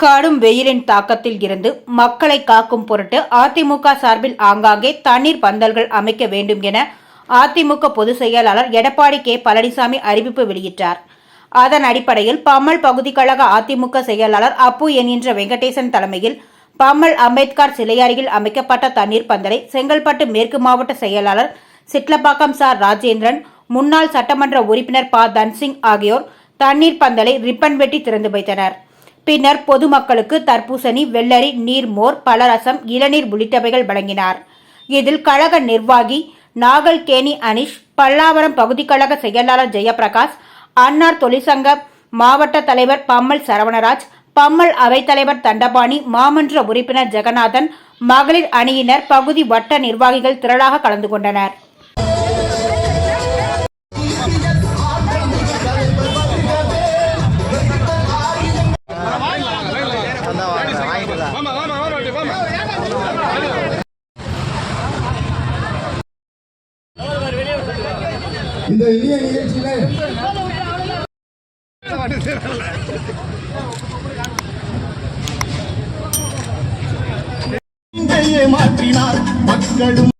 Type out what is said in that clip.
கடும் வெயிலின் தாக்கத்தில் இருந்து மக்களை காக்கும் பொருட்டு அதிமுக சார்பில் ஆங்காங்கே தண்ணீர் பந்தல்கள் அமைக்க வேண்டும் என அதிமுக பொதுச் செயலாளர் எடப்பாடி கே பழனிசாமி அறிவிப்பு வெளியிட்டார். அதன் அடிப்படையில் பம்மல் பகுதி கழக அதிமுக செயலாளர் அப்பு என்கின்ற வெங்கடேசன் தலைமையில் பம்மல் அம்பேத்கர் சிலை அருகில் அமைக்கப்பட்ட தண்ணீர் பந்தலை செங்கல்பட்டு மேற்கு மாவட்ட செயலாளர் சிட்லப்பாக்கம் சார் ராஜேந்திரன், முன்னாள் சட்டமன்ற உறுப்பினர் ப தன்சிங் ஆகியோர் தண்ணீர் பந்தலை ரிப்பன் வெட்டி திறந்து வைத்தனர். பின்னர் பொதுமக்களுக்கு தர்பூசணி, வெள்ளரி, நீர்மோர், பலரசம், இளநீர் உள்ளிட்டவைகள் வழங்கினார். இதில் கழக நிர்வாகி நாகல்கேணி அனிஷ், பல்லாவரம் பகுதி கழக செயலாளர் ஜெயபிரகாஷ், அன்னார் தொழிற்சங்க மாவட்ட தலைவர் பம்மல் சரவணராஜ், பம்மல் அவைத்தலைவர் தண்டபாணி, மாமன்ற உறுப்பினர் ஜெகநாதன், மகளிர் அணியினர், பகுதி வட்ட நிர்வாகிகள் திரளாக கலந்து கொண்டனர். இந்த இனிய நிகழ்ச்சியில மாற்றினார் மக்களும்